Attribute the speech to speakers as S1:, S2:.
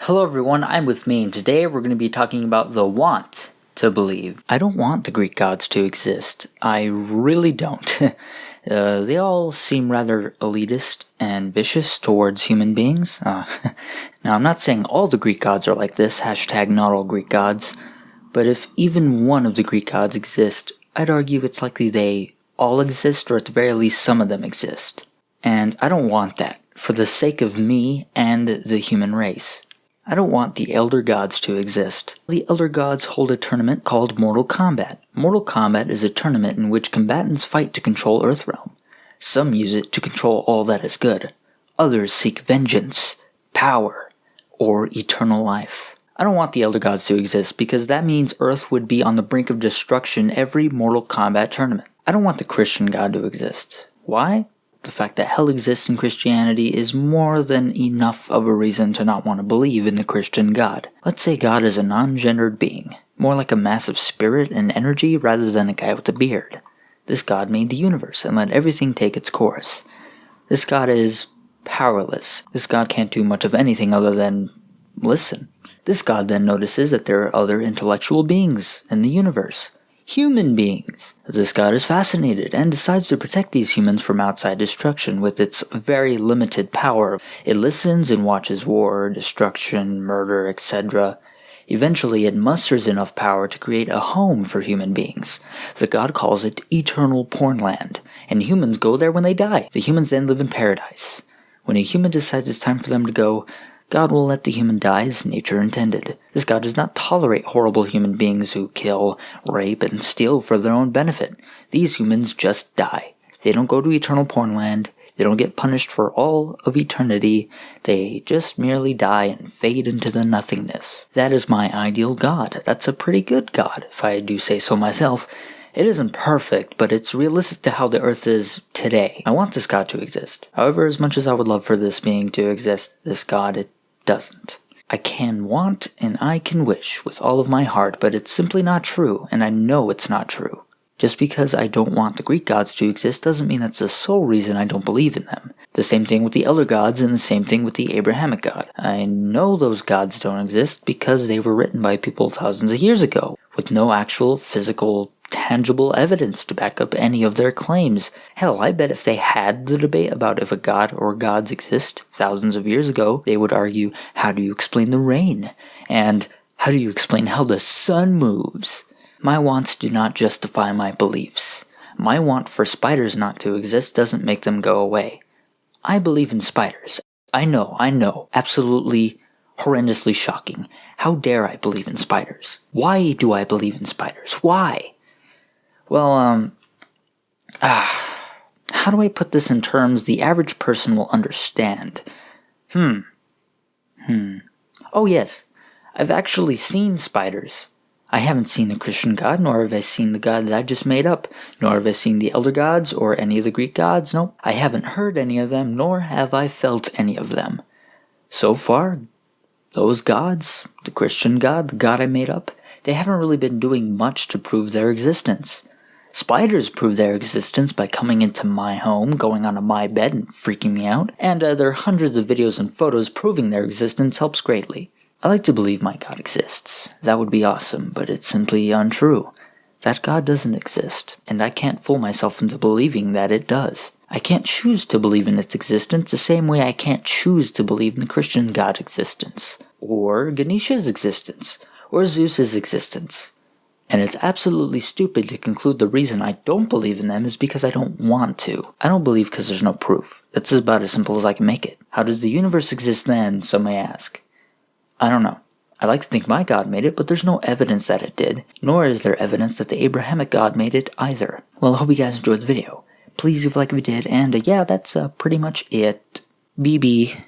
S1: Hello everyone, I'm with me, and today we're going to be talking about the want to believe. I don't want the Greek gods to exist. I really don't. They all seem rather elitist and vicious towards human beings. Now, I'm not saying all the Greek gods are like this, hashtag not all Greek gods, but if even one of the Greek gods exist, I'd argue it's likely they all exist, or at the very least some of them exist. And I don't want that, for the sake of me and the human race. I don't want the Elder Gods to exist. The Elder Gods hold a tournament called Mortal Kombat. Mortal Kombat is a tournament in which combatants fight to control Earthrealm. Some use it to control all that is good. Others seek vengeance, power, or eternal life. I don't want the Elder Gods to exist because that means Earth would be on the brink of destruction every Mortal Kombat tournament. I don't want the Christian God to exist. Why? The fact that hell exists in Christianity is more than enough of a reason to not want to believe in the Christian God. Let's say God is a non-gendered being, more like a massive spirit and energy rather than a guy with a beard. This God made the universe and let everything take its course. This God is powerless. This God can't do much of anything other than listen. This God then notices that there are other intellectual beings in the universe. Human beings. This God is fascinated and decides to protect these humans from outside destruction with its very limited power. It listens and watches war, destruction, murder, etc. Eventually it musters enough power to create a home for human beings. The God calls it Eternal Pornland, and humans go there when they die. The humans then live in paradise. When a human decides it's time for them to go, God will let the human die as nature intended. This God does not tolerate horrible human beings who kill, rape, and steal for their own benefit. These humans just die. They don't go to eternal pornland. They don't get punished for all of eternity. They just merely die and fade into the nothingness. That is my ideal God. That's a pretty good God, if I do say so myself. It isn't perfect, but it's realistic to how the earth is today. I want this God to exist. However, as much as I would love for this being to exist, this God, it doesn't. I can want and I can wish with all of my heart, but it's simply not true, and I know it's not true. Just because I don't want the Greek gods to exist doesn't mean that's the sole reason I don't believe in them. The same thing with the Elder Gods and the same thing with the Abrahamic God. I know those gods don't exist because they were written by people thousands of years ago, with no actual physical tangible evidence to back up any of their claims. Hell, I bet if they had the debate about if a god or gods exist thousands of years ago, they would argue, how do you explain the rain? And how do you explain how the sun moves? My wants do not justify my beliefs. My want for spiders not to exist doesn't make them go away. I believe in spiders. I know, absolutely horrendously shocking. How dare I believe in spiders? Why do I believe in spiders? Why? Well, how do I put this in terms the average person will understand? Oh yes, I've actually seen spiders. I haven't seen the Christian God, nor have I seen the God that I just made up, nor have I seen the Elder Gods or any of the Greek gods. Nope, I haven't heard any of them, nor have I felt any of them. So far, those gods, the Christian God, the God I made up, they haven't really been doing much to prove their existence. Spiders prove their existence by coming into my home, going onto my bed and freaking me out, and there are hundreds of videos and photos proving their existence helps greatly. I like to believe my God exists. That would be awesome, but it's simply untrue. That God doesn't exist, and I can't fool myself into believing that it does. I can't choose to believe in its existence the same way I can't choose to believe in the Christian God existence, or Ganesha's existence, or Zeus's existence. And it's absolutely stupid to conclude the reason I don't believe in them is because I don't want to. I don't believe because there's no proof. That's about as simple as I can make it. How does the universe exist then, some may ask? I don't know. I like to think my God made it, but there's no evidence that it did, nor is there evidence that the Abrahamic God made it either. Well, I hope you guys enjoyed the video. Please leave a like if you did, and yeah, that's pretty much it. BB.